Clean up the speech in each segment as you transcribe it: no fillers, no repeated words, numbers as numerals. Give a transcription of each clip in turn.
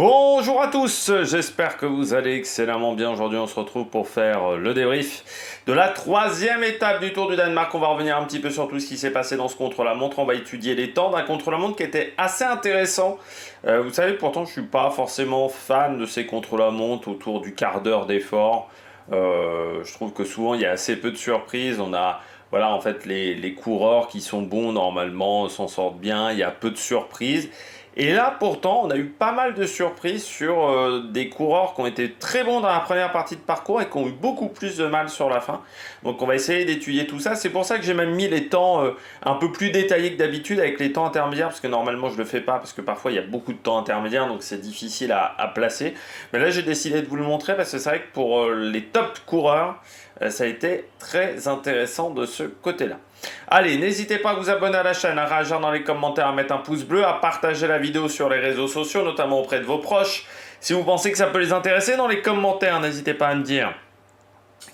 Bonjour à tous, j'espère que vous allez excellemment bien. Aujourd'hui on se retrouve pour faire le débrief de la troisième étape du Tour du Danemark. On va revenir un petit peu sur tout ce qui s'est passé dans ce contre-la-montre. On va étudier les temps d'un contre-la-montre qui était assez intéressant. Vous savez, pourtant je suis pas forcément fan de ces contre-la-montre autour du quart d'heure d'effort. Je trouve que souvent il y a assez peu de surprises. On a voilà, en fait, les coureurs qui sont bons normalement s'en sortent bien. Il y a peu de surprises. Et là, pourtant, on a eu pas mal de surprises sur des coureurs qui ont été très bons dans la première partie de parcours et qui ont eu beaucoup plus de mal sur la fin. Donc, on va essayer d'étudier tout ça. C'est pour ça que j'ai même mis les temps un peu plus détaillés que d'habitude avec les temps intermédiaires, parce que normalement, je ne le fais pas, parce que parfois, il y a beaucoup de temps intermédiaires, donc c'est difficile à placer. Mais là, j'ai décidé de vous le montrer, parce que c'est vrai que pour les top coureurs, ça a été très intéressant de ce côté-là. Allez, n'hésitez pas à vous abonner à la chaîne, à réagir dans les commentaires, à mettre un pouce bleu, à partager la vidéo sur les réseaux sociaux, notamment auprès de vos proches. Si vous pensez que ça peut les intéresser, dans les commentaires, n'hésitez pas à me dire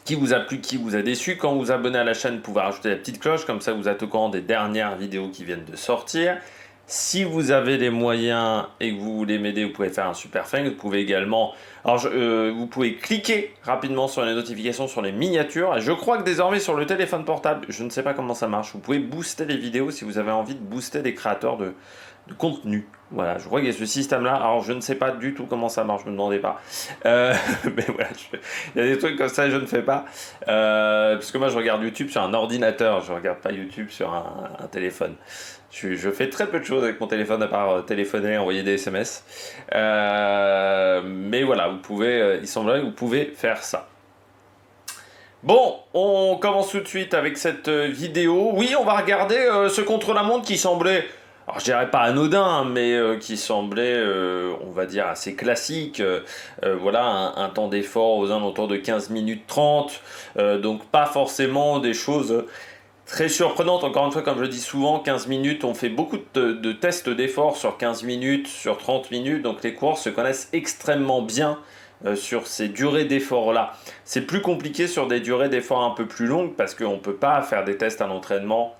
qui vous a plu, qui vous a déçu. Quand vous vous abonnez à la chaîne, vous pouvez rajouter la petite cloche, comme ça vous êtes au courant des dernières vidéos qui viennent de sortir. Si vous avez les moyens et que vous voulez m'aider, vous pouvez faire un super thanks. Vous pouvez également, vous pouvez cliquer rapidement sur les notifications sur les miniatures. Et je crois que désormais sur le téléphone portable, je ne sais pas comment ça marche, vous pouvez booster les vidéos si vous avez envie de booster des créateurs de contenu. Voilà, je crois qu'il y a ce système-là. Alors, je ne sais pas du tout comment ça marche, ne me demandez pas. Mais voilà, il y a des trucs comme ça, je ne fais pas. Parce que moi, je regarde YouTube sur un ordinateur, je ne regarde pas YouTube sur un téléphone. Je fais très peu de choses avec mon téléphone à part téléphoner, envoyer des SMS. Mais voilà, vous pouvez, il semblerait que vous pouvez faire ça. Bon, on commence tout de suite avec cette vidéo. Oui, on va regarder ce contre-la-montre qui semblait, alors je dirais pas anodin, mais qui semblait, on va dire, assez classique. Voilà, un temps d'effort aux alentours de 15 minutes 30. Donc pas forcément des choses très surprenantes. Encore une fois, comme je le dis souvent, 15 minutes, on fait beaucoup de tests d'effort sur 15 minutes, sur 30 minutes. Donc les coureurs se connaissent extrêmement bien sur ces durées d'effort-là. C'est plus compliqué sur des durées d'effort un peu plus longues parce qu'on ne peut pas faire des tests à l'entraînement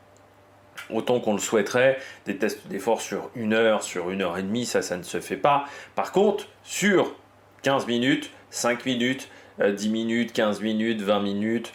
autant qu'on le souhaiterait. Des tests d'effort sur 1 heure, sur 1 heure et demie, ça ne se fait pas. Par contre, sur 15 minutes, 5 minutes, 10 minutes, 15 minutes, 20 minutes,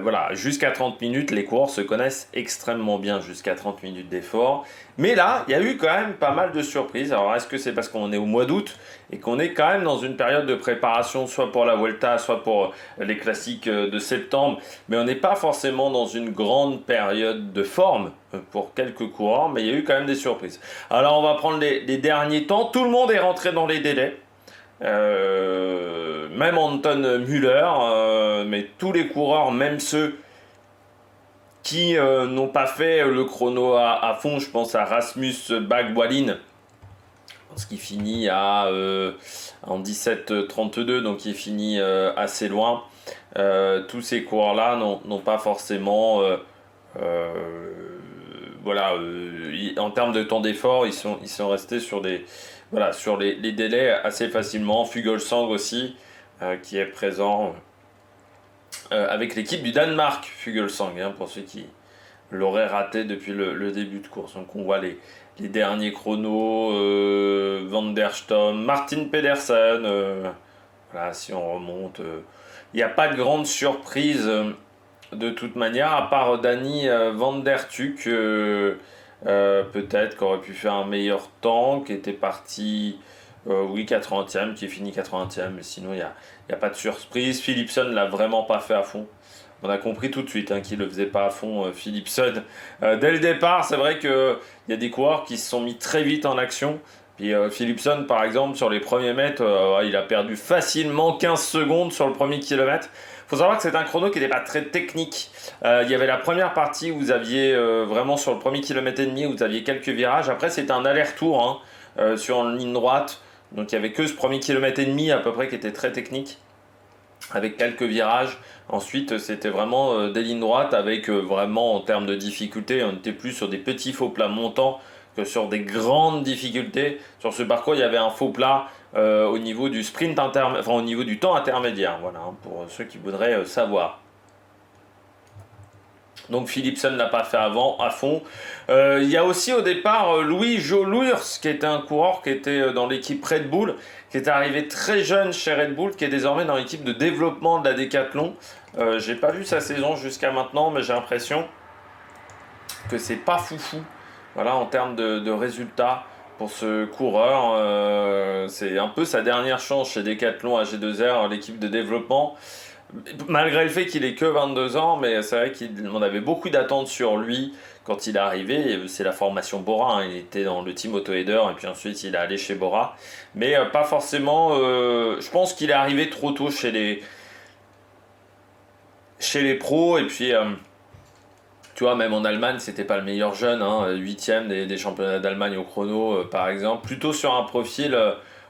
voilà, jusqu'à 30 minutes, les coureurs se connaissent extrêmement bien jusqu'à 30 minutes d'effort. Mais là, il y a eu quand même pas mal de surprises. Alors, est-ce que c'est parce qu'on est au mois d'août et qu'on est quand même dans une période de préparation, soit pour la Vuelta, soit pour les classiques de septembre, mais on n'est pas forcément dans une grande période de forme pour quelques coureurs, mais il y a eu quand même des surprises. Alors, on va prendre les derniers temps. Tout le monde est rentré dans les délais. Même Anton Müller, mais tous les coureurs, même ceux qui n'ont pas fait le chrono à fond, je pense à Rasmus Bagwalin, ce qui finit en 17:32, donc il finit assez loin. Tous ces coureurs-là n'ont pas forcément voilà, en termes de temps d'effort, ils sont restés sur voilà, sur les délais assez facilement. Fuglsang aussi, qui est présent avec l'équipe du Danemark, Fuglsang, hein, pour ceux qui l'auraient raté depuis le début de course. Donc on voit les derniers chronos, Van der Stom, Martin Pedersen, voilà, si on remonte, il n'y a pas de grande surprise de toute manière, à part Danny Van Der Tuck, peut-être, qui aurait pu faire un meilleur temps, qui était parti, oui, 80e, qui est fini 80e, mais sinon il n'y a pas de surprise. Philipsen ne l'a vraiment pas fait à fond. On a compris tout de suite qu'il ne le faisait pas à fond, Philipsen. Dès le départ, c'est vrai qu'il y a des coureurs qui se sont mis très vite en action. Puis Philipsen, par exemple, sur les premiers mètres, il a perdu facilement 15 secondes sur le premier kilomètre. Il faut savoir que c'est un chrono qui n'était pas très technique. Il y avait la première partie où vous aviez vraiment sur le premier kilomètre et demi, où vous aviez quelques virages. Après, c'était un aller-retour sur une ligne droite. Donc il n'y avait que ce premier kilomètre et demi à peu près qui était très technique, avec quelques virages. Ensuite, c'était vraiment des lignes droites avec vraiment en termes de difficulté, on était plus sur des petits faux plats montants que sur des grandes difficultés. Sur ce parcours, il y avait un faux plat au niveau du sprint enfin au niveau du temps intermédiaire, voilà, pour ceux qui voudraient savoir. Donc Philipsen l'a pas fait à fond. Il y a aussi au départ Louis-Jo Luers, qui était un coureur qui était dans l'équipe Red Bull, qui est arrivé très jeune chez Red Bull, qui est désormais dans l'équipe de développement de la Décathlon. J'ai pas vu sa saison jusqu'à maintenant, mais j'ai l'impression que c'est pas foufou. Voilà, en termes de résultats pour ce coureur. C'est un peu sa dernière chance chez Décathlon AG2R, l'équipe de développement. Malgré le fait qu'il ait que 22 ans, mais c'est vrai qu'on avait beaucoup d'attentes sur lui quand il est arrivé. C'est la formation Bora, hein. Il était dans le team Autoheader et puis ensuite il est allé chez Bora. Mais pas forcément. Je pense qu'il est arrivé trop tôt chez les pros. Et puis, tu vois, même en Allemagne, c'était pas le meilleur jeune. Hein, 8e des championnats d'Allemagne au chrono, par exemple. Plutôt sur un profil.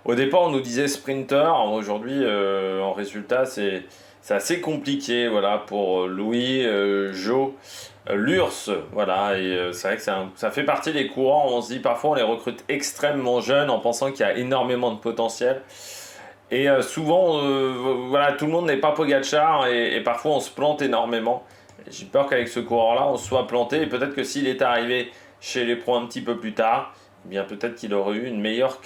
Au départ, on nous disait sprinter. Aujourd'hui, en résultat, c'est assez compliqué, voilà, pour Louis, Jo, Luers, voilà, et c'est vrai que ça fait partie des courants, on se dit parfois on les recrute extrêmement jeunes en pensant qu'il y a énormément de potentiel, et souvent, voilà, tout le monde n'est pas Pogacar, et parfois on se plante énormément. J'ai peur qu'avec ce coureur-là, on se soit planté, et peut-être que s'il est arrivé chez les pros un petit peu plus tard, eh bien peut-être qu'il aurait eu une meilleure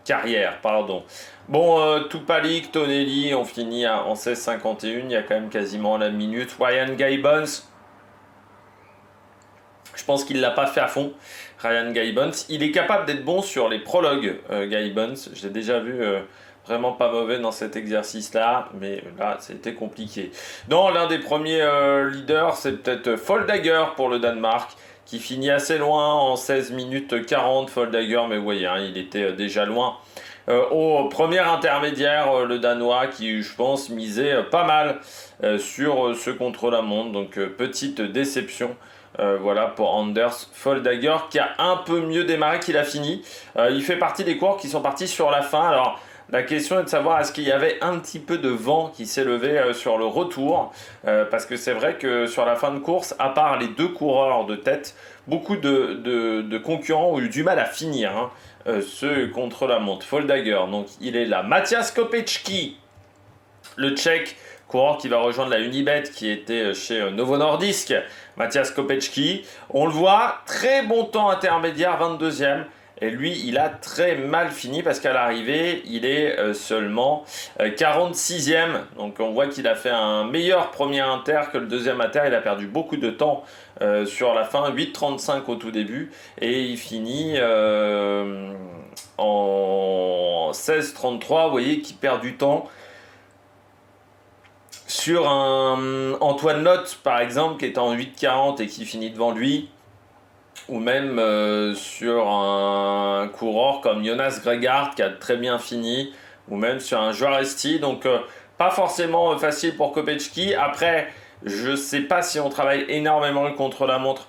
carrière. Pardon. Bon, Tupalik, Tonelli, on finit en 16,51, il y a quand même quasiment la minute. Ryan Gibbons, je pense qu'il ne l'a pas fait à fond. Ryan Gibbons, il est capable d'être bon sur les prologues, Gibbons. Je l'ai déjà vu vraiment pas mauvais dans cet exercice-là, mais là, c'était compliqué. Non, l'un des premiers leaders, c'est peut-être Foldager pour le Danemark, qui finit assez loin en 16 minutes 40, Foldager, mais vous voyez, hein, il était déjà loin. Au premier intermédiaire, le Danois, qui, je pense, misait pas mal sur ce contre-la-montre, donc petite déception. Voilà pour Anders Foldager, qui a un peu mieux démarré qu'il a fini. Il fait partie des coureurs qui sont partis sur la fin. Alors, la question est de savoir est-ce qu'il y avait un petit peu de vent qui s'est levé sur le retour, parce que c'est vrai que sur la fin de course, à part les deux coureurs de tête, beaucoup de concurrents ont eu du mal à finir, hein, ce contre-la-montre. Foldager, donc il est là. Matthias Kopecky, le Tchèque, coureur qui va rejoindre la Unibet, qui était chez Novo Nordisk. Matthias Kopecky, on le voit, très bon temps intermédiaire, 22e. Et lui, il a très mal fini parce qu'à l'arrivée, il est seulement 46e. Donc on voit qu'il a fait un meilleur premier inter que le deuxième inter. Il a perdu beaucoup de temps sur la fin, 8,35 au tout début. Et il finit en 16,33. Vous voyez qu'il perd du temps. Sur un Antoine Lotte, par exemple, qui est en 8,40 et qui finit devant lui, ou même sur un coureur comme Jonas Gregard qui a très bien fini, ou même sur un Juaresti. Donc pas forcément facile pour Kopecky. Après, je ne sais pas si on travaille énormément le contre-la-montre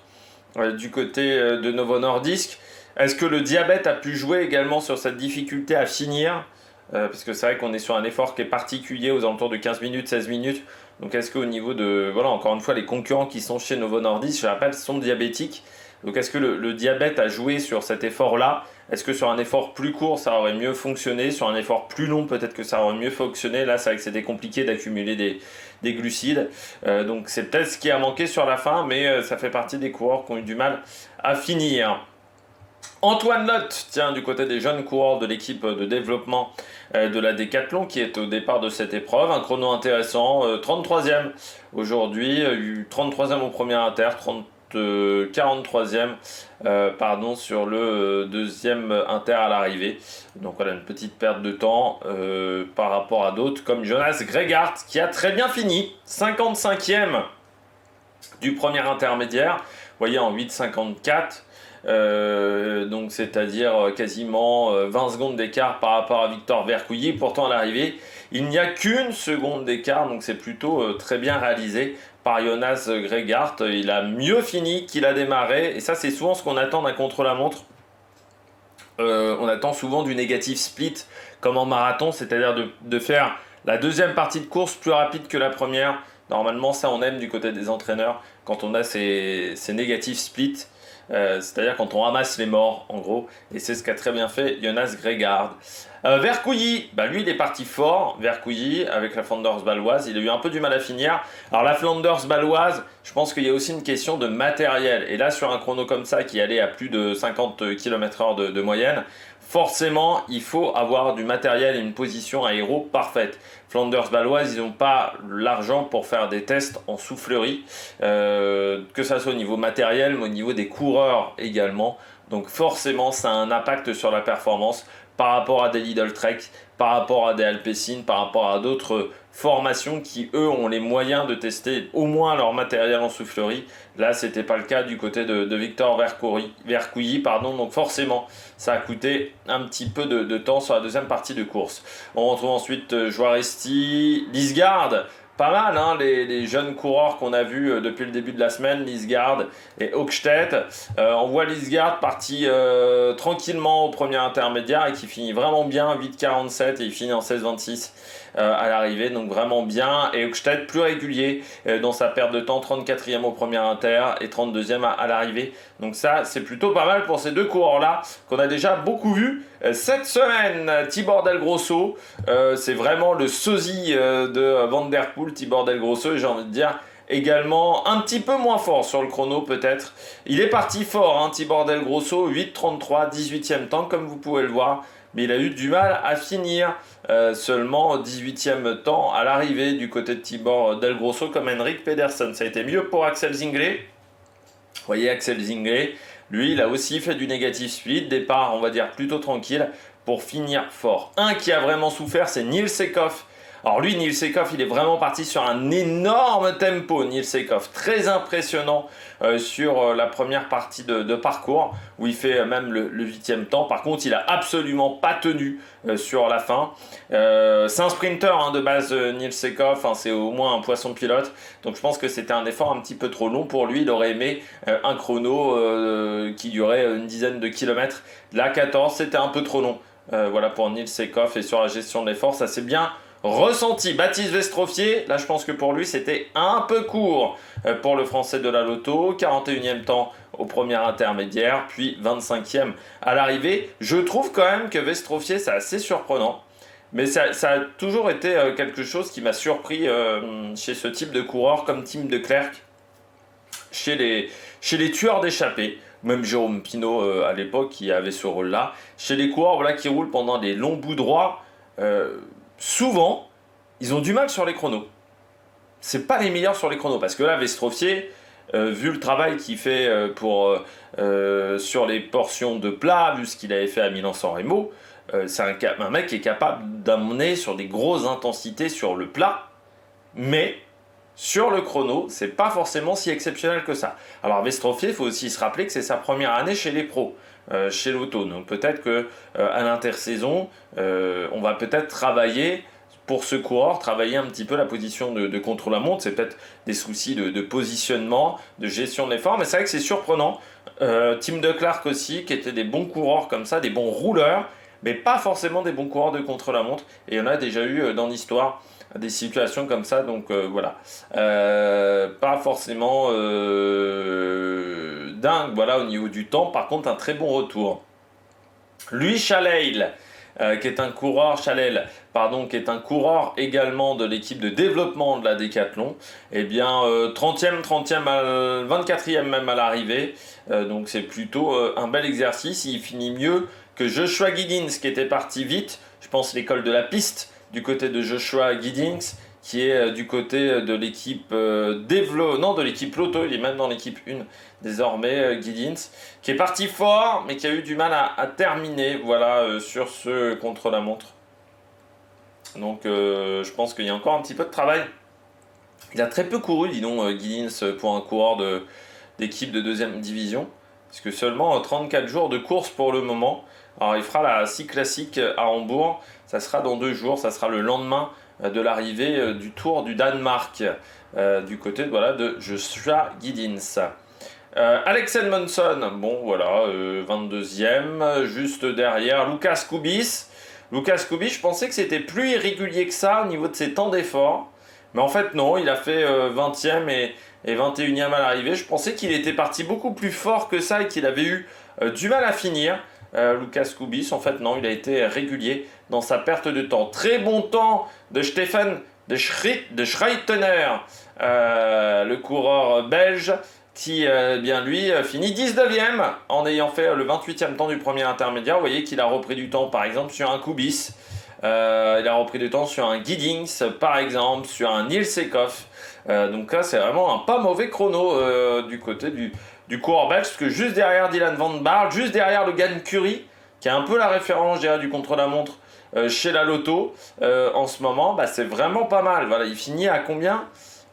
du côté de Novo Nordisk. Est-ce que le diabète a pu jouer également sur cette difficulté à finir, parce que c'est vrai qu'on est sur un effort qui est particulier aux alentours de 15 minutes, 16 minutes. Donc est-ce qu'au niveau de, voilà, encore une fois, les concurrents qui sont chez Novo Nordisk, je rappelle, sont diabétiques. Donc est-ce que le diabète a joué sur cet effort-là? Est-ce que sur un effort plus court, ça aurait mieux fonctionné? Sur un effort plus long, peut-être que ça aurait mieux fonctionné. Là, c'est vrai que c'était compliqué d'accumuler des glucides. Donc c'est peut-être ce qui a manqué sur la fin, mais ça fait partie des coureurs qui ont eu du mal à finir. Antoine Lotte, tiens, du côté des jeunes coureurs de l'équipe de développement de la Décathlon, qui est au départ de cette épreuve. Un chrono intéressant, 33e aujourd'hui, 33e au premier inter, 43e sur le deuxième inter à l'arrivée. Donc voilà, une petite perte de temps par rapport à d'autres comme Jonas Gregard, qui a très bien fini, 55e du premier intermédiaire, vous voyez, en 8,54. Donc c'est-à-dire quasiment 20 secondes d'écart par rapport à Victor Vercouilly. Pourtant à l'arrivée, il n'y a qu'une seconde d'écart, donc c'est plutôt très bien réalisé par Jonas Gregard. Il a mieux fini qu'il a démarré, et ça c'est souvent ce qu'on attend d'un contre-la-montre. On attend souvent du négatif split comme en marathon, c'est-à-dire de faire la deuxième partie de course plus rapide que la première. Normalement ça on aime du côté des entraîneurs quand on a ces négatifs splits. c'est-à-dire quand on ramasse les morts, en gros, et c'est ce qu'a très bien fait Jonas Gregard. Vercouilly, bah lui il est parti fort, Vercouilly, avec la Flanders baloise, il a eu un peu du mal à finir. Alors la Flanders baloise, je pense qu'il y a aussi une question de matériel, et là sur un chrono comme ça qui allait à plus de 50 km/h de moyenne, forcément il faut avoir du matériel et une position aéro parfaite. Flanders baloise, ils n'ont pas l'argent pour faire des tests en soufflerie, que ça soit au niveau matériel, mais au niveau des coureurs également. Donc forcément, ça a un impact sur la performance par rapport à des Lidl Trek, par rapport à des Alpecin, par rapport à d'autres formations qui, eux, ont les moyens de tester au moins leur matériel en soufflerie. Là, ce n'était pas le cas du côté de Victor Vercouilly. Donc forcément, ça a coûté un petit peu de temps sur la deuxième partie de course. On retrouve ensuite Juaresti, Lisgard. Pas mal, hein, les jeunes coureurs qu'on a vus depuis le début de la semaine, Lisgard et Hochstedt. On voit Lisgard parti tranquillement au premier intermédiaire et qui finit vraiment bien, 8,47 et il finit en 16,26 à l'arrivée, donc vraiment bien. Et Hochstedt plus régulier dans sa perte de temps, 34e au premier inter et 32e à l'arrivée. Donc ça, c'est plutôt pas mal pour ces deux coureurs-là qu'on a déjà beaucoup vus cette semaine. Tibor Del Grosso, c'est vraiment le sosie de Van Der Poel, Tibor Del Grosso, et j'ai envie de dire également un petit peu moins fort sur le chrono peut-être. Il est parti fort, hein, Tibor Del Grosso, 8,33, 18e temps comme vous pouvez le voir, mais il a eu du mal à finir, seulement 18e temps à l'arrivée du côté de Tibor Del Grosso comme Henrik Pedersen. Ça a été mieux pour Axel Zinglet. Vous voyez Axel Zinglet, lui il a aussi fait du négatif speed, départ on va dire plutôt tranquille pour finir fort. Un qui a vraiment souffert c'est Nils Sekov. Alors lui, Nils Sekov, il est vraiment parti sur un énorme tempo, Nils Sekov, très impressionnant sur la première partie de parcours, où il fait même le 8e temps. Par contre, il a absolument pas tenu sur la fin. C'est un sprinter hein, de base, Nils Sekov, hein, c'est au moins un poisson pilote, donc je pense que c'était un effort un petit peu trop long pour lui. Il aurait aimé un chrono qui durait une dizaine de kilomètres. La 14, c'était un peu trop long. Voilà pour Nils Sekov, et sur la gestion de l'effort, ça c'est bien ressenti. Baptiste Vestroffier, là je pense que pour lui c'était un peu court pour le français de la Lotto, 41e temps au premier intermédiaire, puis 25e à l'arrivée. Je trouve quand même que Vestroffier c'est assez surprenant, mais ça a toujours été quelque chose qui m'a surpris chez ce type de coureur comme Tim de Klerk, chez les tueurs d'échappée. Même Jérôme Pinault à l'époque qui avait ce rôle-là, chez les coureurs voilà, qui roulent pendant des longs bouts droits, souvent, ils ont du mal sur les chronos. C'est pas les meilleurs sur les chronos, parce que là, Vestroffier, vu le travail qu'il fait sur les portions de plat, vu ce qu'il avait fait à Milan-San Remo, c'est un mec qui est capable d'amener sur des grosses intensités sur le plat, mais sur le chrono, c'est pas forcément si exceptionnel que ça. Alors Vestroffier, il faut aussi se rappeler que c'est sa première année chez les pros. Chez l'auto. Donc peut-être qu'à l'intersaison, on va peut-être travailler pour ce coureur, travailler un petit peu la position de contre-la-montre. C'est peut-être des soucis de positionnement, de gestion de l'effort, mais c'est vrai que c'est surprenant. Tim de Klerk aussi, qui étaient des bons coureurs comme ça, des bons rouleurs, mais pas forcément des bons coureurs de contre-la-montre. Et il y en a déjà eu dans l'histoire des situations comme ça, donc voilà. Pas forcément dingue voilà, au niveau du temps, par contre un très bon retour. Louis Chaleil, qui est un coureur, qui est un coureur également de l'équipe de développement de la Décathlon, eh bien 30e, 24e même à l'arrivée, donc c'est plutôt un bel exercice. Il finit mieux que Joshua Giddens qui était parti vite, je pense l'école de la piste du côté de Joshua Giddens, qui est du côté de l'équipe de l'équipe Lotto, il est même dans l'équipe 1 désormais, Giddens, qui est parti fort, mais qui a eu du mal à terminer voilà, sur ce contre-la-montre. Donc je pense qu'il y a encore un petit peu de travail. Il a très peu couru, dis donc, Giddens, pour un coureur d'équipe de deuxième division, puisque seulement 34 jours de course pour le moment. Alors il fera la Six Classique à Hambourg, ça sera dans 2 jours, ça sera le lendemain de l'arrivée du Tour du Danemark, du côté voilà, de Joshua Giddens. Alex Edmondson, bon voilà, 22e, juste derrière Lucas Kubis. Lucas Kubis, je pensais que c'était plus irrégulier que ça au niveau de ses temps d'effort. Mais en fait, non, il a fait 20e et 21e à l'arrivée. Je pensais qu'il était parti beaucoup plus fort que ça et qu'il avait eu du mal à finir. Lucas Kubis, en fait, non, il a été régulier dans sa perte de temps. Très bon temps de Stefan de Schreitener, le coureur belge, qui, bien lui, finit 19e en ayant fait le 28e temps du premier intermédiaire. Vous voyez qu'il a repris du temps, par exemple, sur un Kubis. Il a repris du temps sur un Giddings, par exemple, sur un Nils Sekhoff. Donc là, c'est vraiment un pas mauvais chrono du côté du coureur belge, parce que juste derrière Dylan Van Baarle, juste derrière le Gan Curry, qui est un peu la référence, je dirais, du contre-la-montre chez la Lotto en ce moment, bah, c'est vraiment pas mal. Voilà, il finit à combien?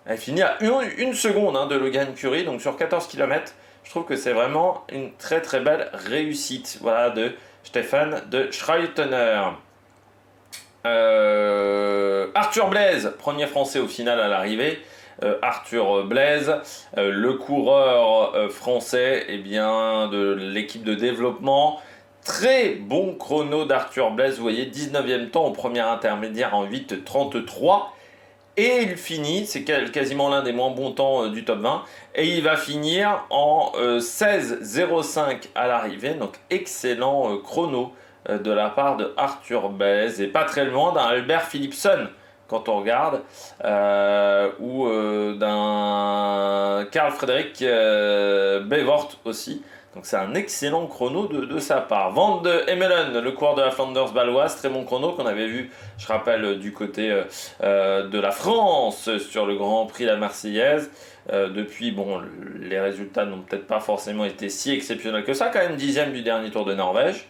Il finit à une seconde de Logan Curry, donc sur 14 km. Je trouve que c'est vraiment une très très belle réussite, voilà, de Stefan de Schreitener. Arthur Blaise, premier français au final à l'arrivée. Arthur Blaise, le coureur français bien, de l'équipe de développement. Très bon chrono d'Arthur Blaise, vous voyez, 19e temps au premier intermédiaire en 8,33. Et il finit, c'est quasiment l'un des moins bons temps du top 20, et il va finir en 16,05 à l'arrivée, donc excellent chrono de la part de Arthur Blaise, et pas très loin d'un Albert Philipson, quand on regarde, ou d'un Carl Frederick Bevort aussi. Donc c'est un excellent chrono de sa part. Van de Hemelen, le coureur de la Flanders baloise, très bon chrono qu'on avait vu, je rappelle, du côté de la France sur le Grand Prix La Marseillaise. Depuis, bon, les résultats n'ont peut-être pas forcément été si exceptionnels que ça, quand même 10e du dernier Tour de Norvège.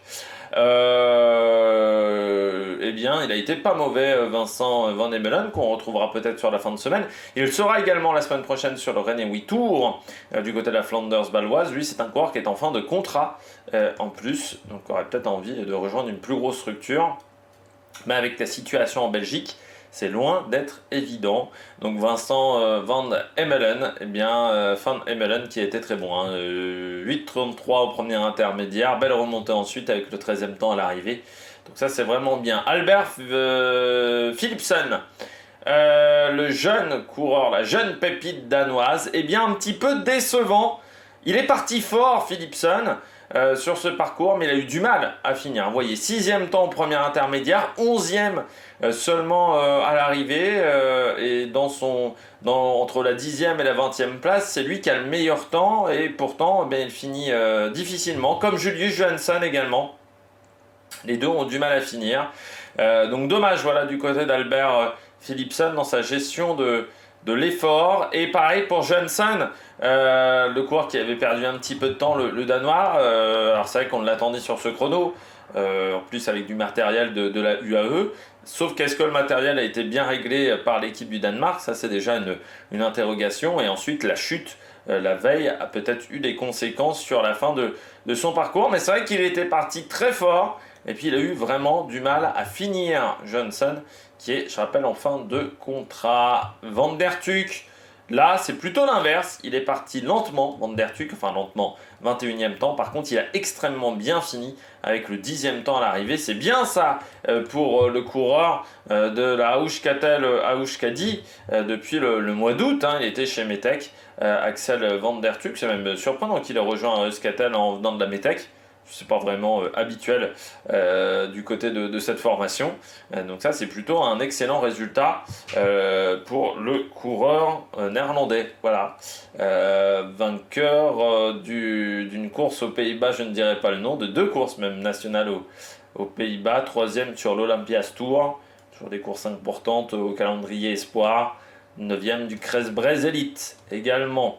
Eh bien, il a été pas mauvais, Vincent Van Hemelen, qu'on retrouvera peut-être sur la fin de semaine. Il sera également la semaine prochaine sur le Rennes Tour du côté de la Flanders baloise. Lui, c'est un coureur qui est en fin de contrat en plus, donc aurait peut-être envie de rejoindre une plus grosse structure. Mais avec la situation en Belgique, c'est loin d'être évident. Donc Vincent Van Hemelen, Van Hemelen qui était très bon. 8,33 au premier intermédiaire, belle remontée ensuite avec le 13e temps à l'arrivée. Donc ça c'est vraiment bien. Albert Philipson, le jeune coureur, la jeune pépite danoise, un petit peu décevant. Il est parti fort, Philipson, sur ce parcours, mais il a eu du mal à finir. Vous voyez, 6e temps au premier intermédiaire, 11e seulement à l'arrivée, et entre la 10e et la 20e place, c'est lui qui a le meilleur temps, et pourtant il finit difficilement, comme Julius Johansson également. Les deux ont du mal à finir. Donc dommage, voilà, du côté d'Albert Philipson dans sa gestion de l'effort. Et pareil pour Johansson, le coureur qui avait perdu un petit peu de temps, le Danois. Alors c'est vrai qu'on l'attendait sur ce chrono, en plus avec du matériel de la UAE. Sauf qu'est-ce que le matériel a été bien réglé par l'équipe du Danemark? Ça c'est déjà une interrogation. Et ensuite la chute la veille a peut-être eu des conséquences sur la fin de son parcours. Mais c'est vrai qu'il était parti très fort. Et puis il a eu vraiment du mal à finir, Johansson, qui est, je rappelle, en fin de contrat. Van der Tuuk, là c'est plutôt l'inverse, il est parti lentement, Van der Tuuk, enfin lentement, 21e temps. Par contre il a extrêmement bien fini avec le 10e temps à l'arrivée. C'est bien ça pour le coureur de la Auskadi depuis le mois d'août, il était chez Metec, Axel Van der Tuuk. C'est même surprenant qu'il ait rejoint Euskaltel en venant de la Metec. C'est pas vraiment habituel du côté de cette formation. Donc ça, c'est plutôt un excellent résultat pour le coureur néerlandais. Voilà. Vainqueur d'une course aux Pays-Bas, je ne dirais pas le nom, de 2 courses même nationales aux Pays-Bas. 3e sur l'Olympias Tour, sur des courses importantes au calendrier espoir. 9e du Kresbrez Elite également.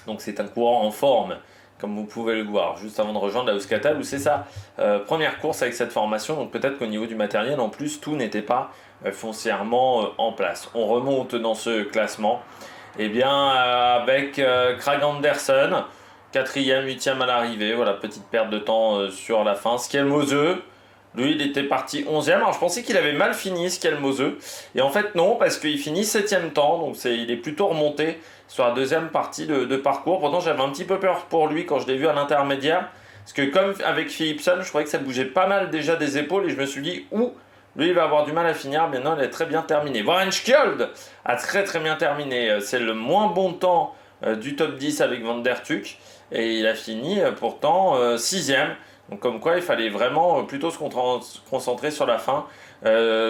Donc c'est un coureur en forme, comme vous pouvez le voir, juste avant de rejoindre la Euskaltel, où c'est sa première course avec cette formation. Donc peut-être qu'au niveau du matériel, en plus, tout n'était pas foncièrement en place. On remonte dans ce classement, avec Krag Andersen, 4e, 8e à l'arrivée. Voilà, petite perte de temps sur la fin. Skelmose, lui, il était parti 11e. Alors je pensais qu'il avait mal fini, Skelmose. Et en fait non, parce qu'il finit 7e temps, donc il est plutôt remonté sur la deuxième partie de parcours. Pourtant j'avais un petit peu peur pour lui quand je l'ai vu à l'intermédiaire, parce que comme avec Philipson, je croyais que ça bougeait pas mal déjà des épaules, et je me suis dit, Lui, il va avoir du mal à finir. Maintenant, il est très bien terminé. Warren Skjold a très très bien terminé. C'est le moins bon temps du top 10 avec Van Der Tuck. Et il a fini pourtant 6ème. Donc comme quoi, il fallait vraiment plutôt se concentrer sur la fin.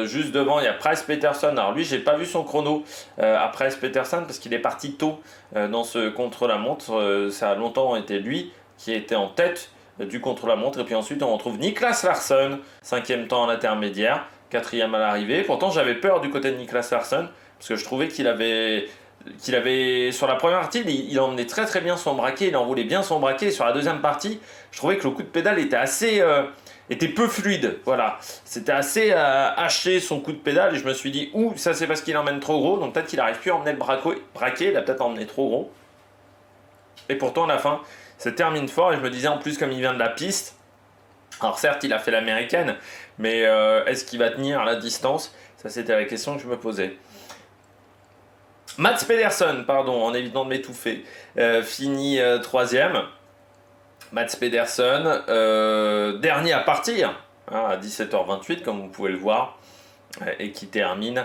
Juste devant, il y a Price Peterson. Alors lui, j'ai pas vu son chrono à Price Peterson parce qu'il est parti tôt dans ce contre-la-montre. Ça a longtemps été lui qui était en tête du contre-la-montre. Et puis ensuite, on retrouve Niklas Larsson, 5e temps à l'intermédiaire, 4e à l'arrivée. Pourtant, j'avais peur du côté de Niklas Larsson parce que je trouvais qu'il avait sur la première partie, il emmenait très très bien son braquet, il enroulait bien son braquet. Et sur la deuxième partie, je trouvais que le coup de pédale était peu fluide. Voilà, c'était assez haché son coup de pédale et je me suis dit, ça c'est parce qu'il emmène trop gros, donc peut-être qu'il n'arrive plus à emmener le braquet, il a peut-être emmené trop gros. Et pourtant, à la fin, ça termine fort et je me disais en plus, comme il vient de la piste, alors certes, il a fait l'américaine, mais est-ce qu'il va tenir à la distance? Ça, c'était la question que je me posais. Mats Pedersen, pardon, en évitant de m'étouffer, finit 3ème. Mats Pedersen, dernier à partir, à 17h28, comme vous pouvez le voir, et qui termine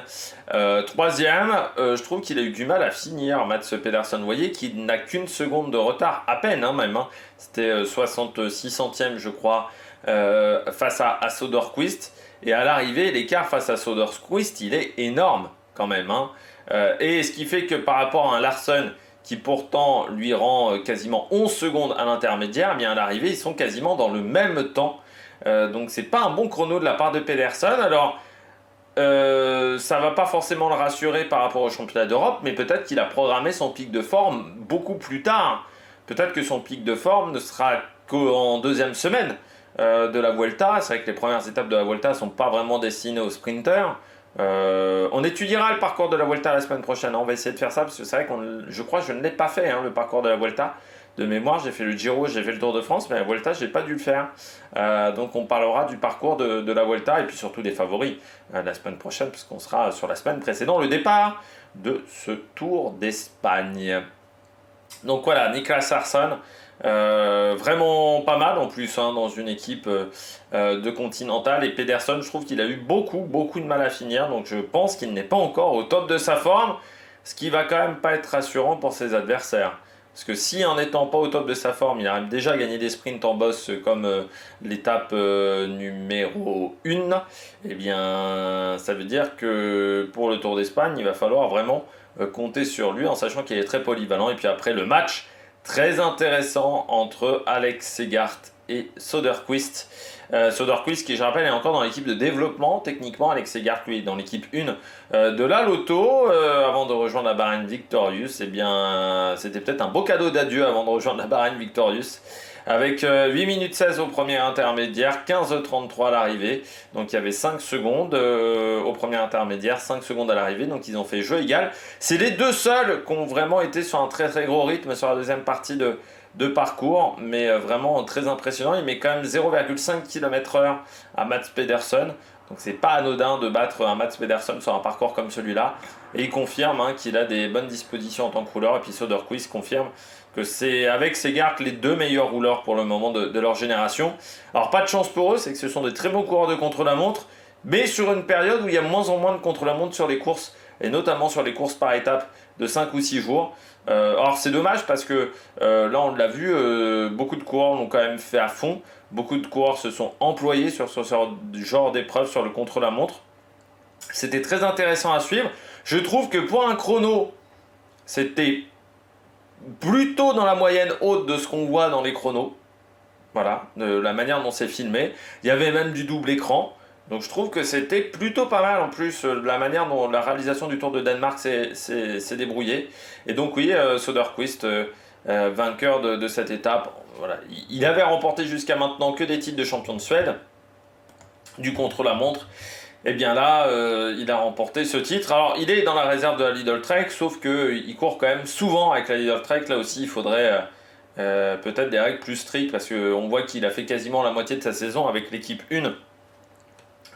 3ème. Je trouve qu'il a eu du mal à finir, Mats Pedersen. Vous voyez qu'il n'a qu'une seconde de retard, à peine même. C'était 66 centièmes, je crois, face à Söderqvist. Et à l'arrivée, l'écart face à Söderqvist, il est énorme quand même. Et ce qui fait que par rapport à un Larsson qui pourtant lui rend quasiment 11 secondes à l'intermédiaire, bien à l'arrivée, ils sont quasiment dans le même temps. Donc c'est pas un bon chrono de la part de Pedersen. Alors, ça va pas forcément le rassurer par rapport au championnat d'Europe, mais peut-être qu'il a programmé son pic de forme beaucoup plus tard. Peut-être que son pic de forme ne sera qu'en deuxième semaine de la Vuelta. C'est vrai que les premières étapes de la Vuelta ne sont pas vraiment destinées aux sprinters. On étudiera le parcours de la Vuelta la semaine prochaine. On va essayer de faire ça parce que c'est vrai je crois que je ne l'ai pas fait, le parcours de la Vuelta. De mémoire, j'ai fait le Giro, j'ai fait le Tour de France, mais la Vuelta, je n'ai pas dû le faire. Donc on parlera du parcours de la Vuelta et puis surtout des favoris la semaine prochaine, puisqu'on sera sur la semaine précédant le départ de ce Tour d'Espagne. Donc voilà, Niklas Larsson, vraiment pas mal en plus dans une équipe de Continental. Et Pedersen, je trouve qu'il a eu beaucoup de mal à finir. Donc je pense qu'il n'est pas encore au top de sa forme, ce qui va quand même pas être rassurant pour ses adversaires. Parce que si en n'étant pas au top de sa forme, il arrive déjà à gagner des sprints en boss comme l'étape numéro 1, eh bien ça veut dire que pour le Tour d'Espagne, il va falloir vraiment compter sur lui en sachant qu'il est très polyvalent. Et puis après le match très intéressant entre Alex Segart et Söderqvist. Söderqvist qui, je rappelle, est encore dans l'équipe de développement. Techniquement, Alex Segart, lui, est dans l'équipe 1 de la Lotto. Avant de rejoindre la Bahrain Victorious, eh bien, c'était peut-être un beau cadeau d'adieu avant de rejoindre la Bahrain Victorious. Avec 8 minutes 16 au premier intermédiaire, 15,33 à l'arrivée. Donc il y avait 5 secondes au premier intermédiaire, 5 secondes à l'arrivée. Donc ils ont fait jeu égal. C'est les deux seuls qui ont vraiment été sur un très très gros rythme sur la deuxième partie de parcours, mais vraiment très impressionnant. Il met quand même 0,5 km/h à Mats Pedersen. Donc c'est pas anodin de battre un Mats Pedersen sur un parcours comme celui-là. Et il confirme qu'il a des bonnes dispositions en tant que rouleur. Et puis Söderqvist confirme que c'est avec Segart les deux meilleurs rouleurs pour le moment de leur génération. Alors pas de chance pour eux, c'est que ce sont des très bons coureurs de contre-la-montre, mais sur une période où il y a moins en moins de contre-la-montre sur les courses, et notamment sur les courses par étapes de 5 ou 6 jours. Alors c'est dommage parce que là on l'a vu, beaucoup de coureurs l'ont quand même fait à fond, beaucoup de coureurs se sont employés sur ce genre d'épreuve sur le contre-la-montre. C'était très intéressant à suivre. Je trouve que pour un chrono, c'était plutôt dans la moyenne haute de ce qu'on voit dans les chronos. Voilà, de la manière dont c'est filmé. Il y avait même du double écran. Donc je trouve que c'était plutôt pas mal en plus la manière dont la réalisation du Tour de Danemark s'est débrouillée. Et donc oui, Söderqvist, vainqueur de cette étape. Voilà. Il avait remporté jusqu'à maintenant que des titres de champion de Suède, du contre-la-montre. Et bien là, il a remporté ce titre. Alors il est dans la réserve de la Lidl Trek, sauf qu'il court quand même souvent avec la Lidl Trek. Là aussi, il faudrait peut-être des règles plus strictes, parce qu'on voit qu'il a fait quasiment la moitié de sa saison avec l'équipe 1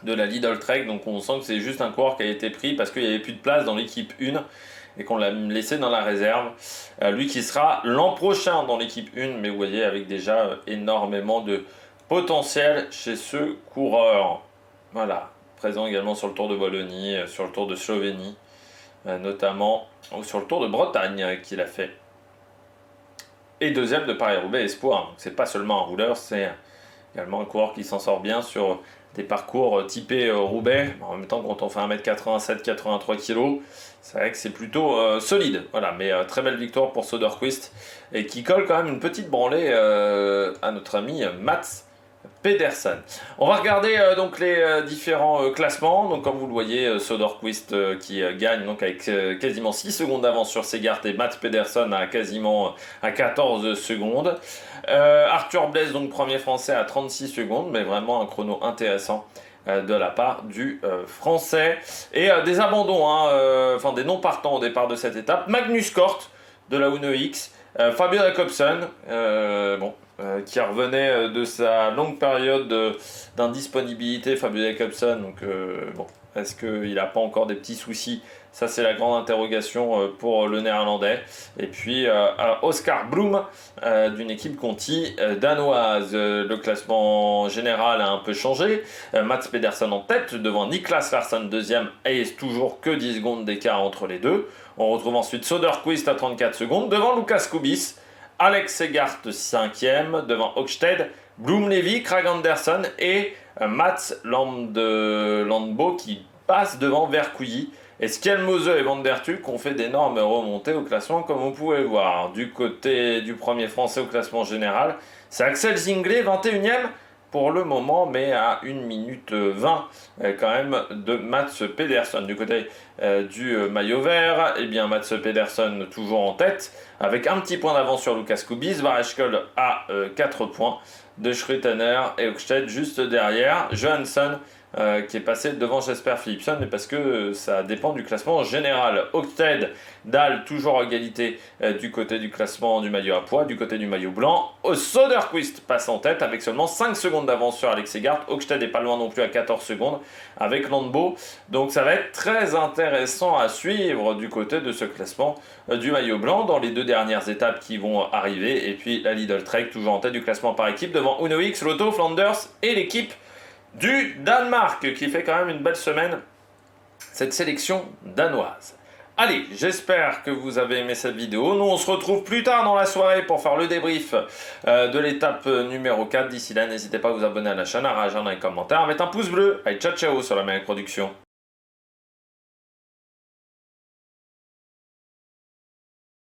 de la Lidl Trek, donc on sent que c'est juste un coureur qui a été pris parce qu'il n'y avait plus de place dans l'équipe 1 et qu'on l'a laissé dans la réserve. Lui qui sera l'an prochain dans l'équipe 1, mais vous voyez avec déjà énormément de potentiel chez ce coureur. Voilà, présent également sur le Tour de Wallonie, sur le Tour de Slovénie, notamment, ou sur le Tour de Bretagne qu'il a fait. Et deuxième de Paris-Roubaix Espoir. C'est pas seulement un rouleur, c'est également un coureur qui s'en sort bien sur des parcours typés Roubaix. En même temps, quand on fait 1m87, 83 kg, c'est vrai que c'est plutôt solide. Voilà, mais très belle victoire pour Söderqvist et qui colle quand même une petite branlée à notre ami Mats Pedersen. On va regarder donc les différents classements. Donc comme vous le voyez, Söderqvist qui gagne donc avec quasiment 6 secondes d'avance sur Segart et Mats Pedersen à quasiment à 14 secondes. Arthur Blaise donc premier français à 36 secondes, mais vraiment un chrono intéressant de la part du français. Et des abandons, enfin des non partants au départ de cette étape. Magnus Cort de la Uno X, Fabio Jakobsen, qui revenait de sa longue période d'indisponibilité, Fabio Jakobsen. Donc est-ce qu'il n'a pas encore des petits soucis? Ça, c'est la grande interrogation pour le néerlandais. Et puis, Oscar Bloom, d'une équipe Conti danoise. Le classement général a un peu changé. Mats Pedersen en tête, devant Niklas Larsson deuxième, et toujours que 10 secondes d'écart entre les deux. On retrouve ensuite Söderqvist à 34 secondes, devant Lukas Kubis. Alex Segart 5e, devant Hochsted, Bloom-Levy, Krag Andersen et Mats Landbo qui passe devant Vercouilly. Et Skjelmose et Van Der Tuuk ont fait d'énormes remontées au classement, comme vous pouvez voir. Du côté du premier français au classement général, c'est Axel Zingler, 21e pour le moment, mais à 1 minute 20 quand même de Mats Pedersen. Du côté du maillot vert, eh bien Mats Pedersen toujours en tête, avec un petit point d'avance sur Lukas Kubis, Varechkel à 4 points, de Schrutener et Hochsted juste derrière, Johansson qui est passé devant Jesper Philipsen, mais parce que ça dépend du classement général. Hochsted, Dahl, toujours à égalité du côté du classement du maillot à pois, du côté du maillot blanc. Söderqvist passe en tête avec seulement 5 secondes d'avance sur Alex Segart. Hochsted n'est pas loin non plus à 14 secondes avec Landbo. Donc ça va être très intéressant à suivre du côté de ce classement du maillot blanc dans les 2 dernières étapes qui vont arriver. Et puis la Lidl Trek toujours en tête du classement par équipe devant Uno X, Lotto, Flanders et l'équipe du Danemark, qui fait quand même une belle semaine, cette sélection danoise. Allez, j'espère que vous avez aimé cette vidéo. Nous, on se retrouve plus tard dans la soirée pour faire le débrief de l'étape numéro 4. D'ici là, n'hésitez pas à vous abonner à la chaîne, à réagir dans les commentaires, à mettre un pouce bleu. Allez, ciao ciao sur la meilleure production.